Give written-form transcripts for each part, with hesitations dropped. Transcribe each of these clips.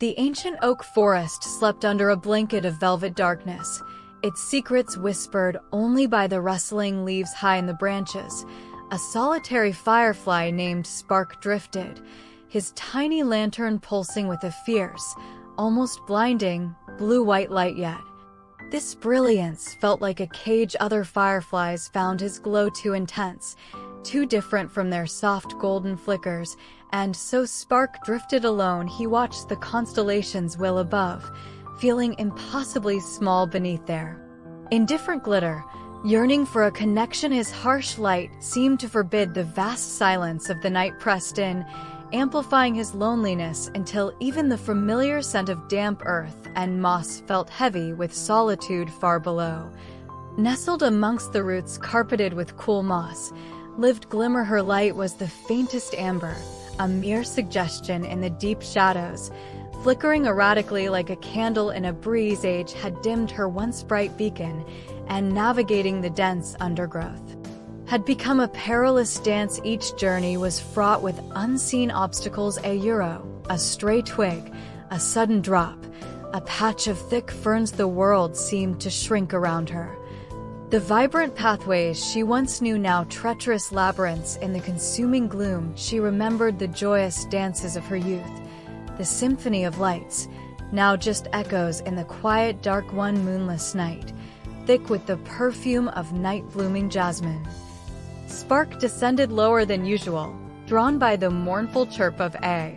The ancient oak forest slept under a blanket of velvet darkness, its secrets whispered only by the rustling leaves high in the branches. A solitary firefly named Spark drifted, his tiny lantern pulsing with a fierce, almost blinding, blue-white light yet. This brilliance felt like a cage other fireflies found his glow too intense, too different from their soft golden flickers, and so Spark drifted alone. He watched the constellations wheel above, feeling impossibly small beneath their indifferent glitter. Yearning for a connection, his harsh light seemed to forbid the vast silence of the night pressed in, amplifying his loneliness until even the familiar scent of damp earth and moss felt heavy with solitude far below. Nestled amongst the roots carpeted with cool moss, lived Glimmer. Her light was the faintest amber, a mere suggestion in the deep shadows, flickering erratically like a candle in a breeze. Age had dimmed her once bright beacon, and navigating the dense undergrowth had become a perilous dance. Each journey was fraught with unseen obstacles: a stray twig, a sudden drop, a patch of thick ferns. The world seemed to shrink around her. The vibrant pathways she once knew now treacherous labyrinths in the consuming gloom. She remembered the joyous dances of her youth, the symphony of lights, now just echoes in the quiet dark one moonless night, thick with the perfume of night-blooming jasmine. Spark descended lower than usual, drawn by the mournful chirp of a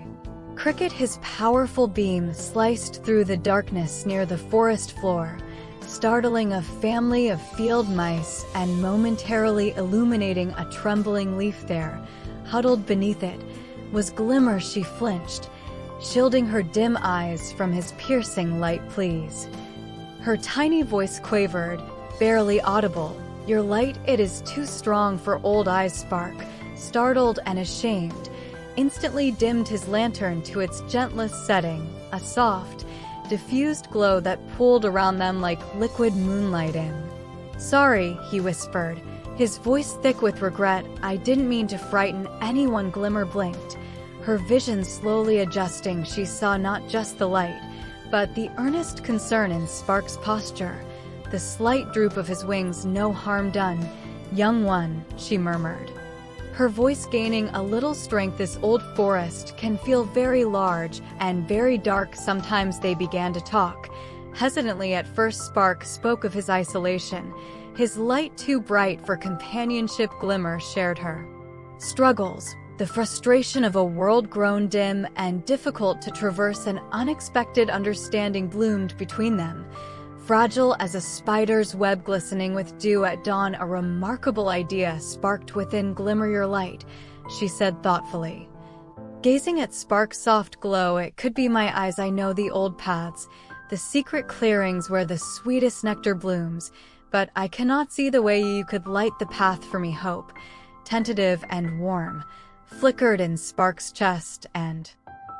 cricket. His powerful beam sliced through the darkness near the forest floor, startling a family of field mice and momentarily illuminating a trembling leaf. There, huddled beneath it, was Glimmer. She flinched, shielding her dim eyes from his piercing light. Please. Her tiny voice quavered, barely audible. Your light, it is too strong for old eyes. Spark, startled and ashamed, instantly dimmed his lantern to its gentlest setting, a soft, diffused glow that pooled around them like liquid moonlight. Sorry, he whispered, his voice thick with regret. I didn't mean to frighten anyone. Glimmer blinked, her vision slowly adjusting. She saw not just the light, but the earnest concern in Spark's posture, the slight droop of his wings. No harm done, young one, she murmured, her voice gaining a little strength. This old forest can feel very large and very dark. Sometimes. They began to talk, hesitantly at first. Spark spoke of his isolation, his light too bright for companionship. Glimmer shared her struggles, the frustration of a world grown dim and difficult to traverse. An unexpected understanding bloomed between them, fragile as a spider's web glistening with dew at dawn. A remarkable idea sparked within Glimmer. Your light, she said thoughtfully, gazing at Spark's soft glow. It could be my eyes. I know the old paths, the secret clearings where the sweetest nectar blooms, but I cannot see the way you could light the path for me. Hope, tentative and warm, flickered in Spark's chest. And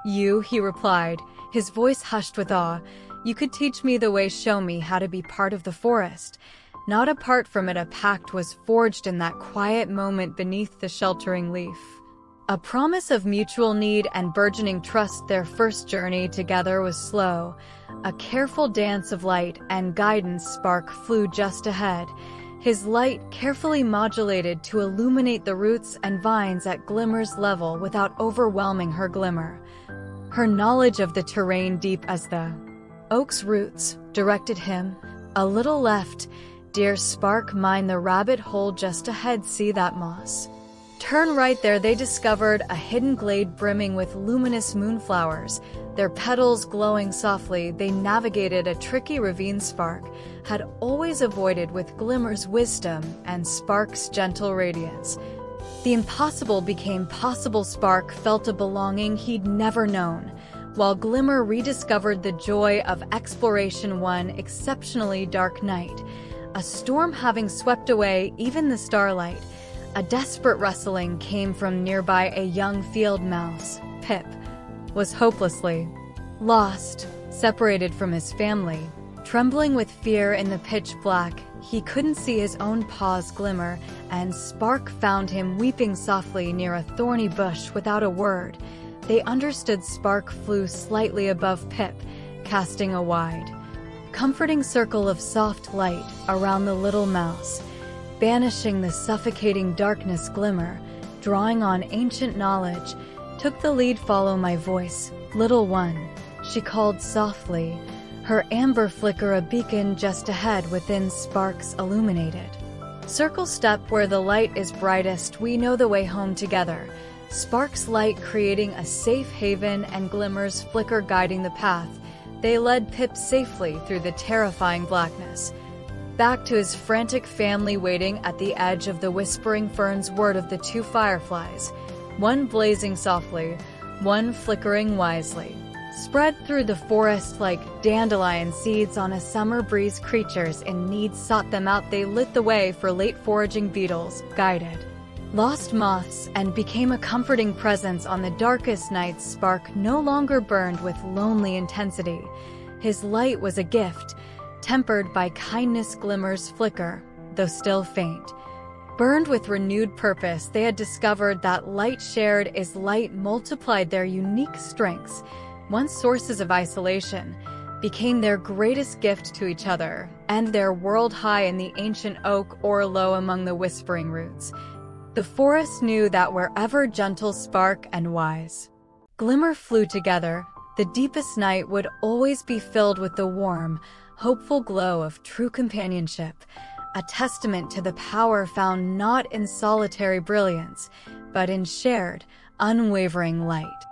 you, he replied, his voice hushed with awe. You could teach me the way, show me how to be part of the forest, not apart from it. A pact was forged in that quiet moment beneath the sheltering leaf, a promise of mutual need and burgeoning trust. Their first journey together was slow, a careful dance of light and guidance. Spark flew just ahead, his light carefully modulated to illuminate the roots and vines at Glimmer's level without overwhelming her. Glimmer, her knowledge of the terrain deep as the oak's roots, directed him. A little left, dear Spark. Mind the rabbit hole just ahead. See that moss? Turn right. There they discovered a hidden glade brimming with luminous moonflowers, their petals glowing softly. They navigated a tricky ravine Spark had always avoided. With Glimmer's wisdom and Spark's gentle radiance, the impossible became possible. Spark felt a belonging he'd never known, while Glimmer rediscovered the joy of exploration. One exceptionally dark night, a storm having swept away even the starlight, a desperate rustling came from nearby. A young field mouse, Pip, was hopelessly lost, separated from his family, trembling with fear in the pitch black. He couldn't see his own paws. Glimmer and Spark found him weeping softly near a thorny bush. Without a word, they understood Spark flew slightly above Pip, casting a wide, comforting circle of soft light around the little mouse, banishing the suffocating darkness. Glimmer, drawing on ancient knowledge, took the lead. Follow my voice, little one, she called softly, her amber flicker a beacon just ahead within Spark's illuminated circle. Step where the light is brightest, we know the way home together. Spark's light creating a safe haven and Glimmer's flicker guiding the path. They led Pip safely through the terrifying blackness, back to his frantic family waiting at the edge of the whispering ferns. Word of the two fireflies, one blazing softly, one flickering wisely, spread through the forest like dandelion seeds on a summer breeze. Creatures in need sought them out. They lit the way for late foraging beetles, guided lost moths, and became a comforting presence on the darkest nights. Spark no longer burned with lonely intensity. His light was a gift, tempered by kindness. Glimmer's flicker, though still faint, burned with renewed purpose. They had discovered that light shared is light multiplied. Their unique strengths, once sources of isolation, became their greatest gift to each other, and their world high in the ancient oak or low among the whispering roots. The forest knew that wherever gentle Spark and wise Glimmer flew together, the deepest night would always be filled with the warm, hopeful glow of true companionship, a testament to the power found not in solitary brilliance, but in shared, unwavering light.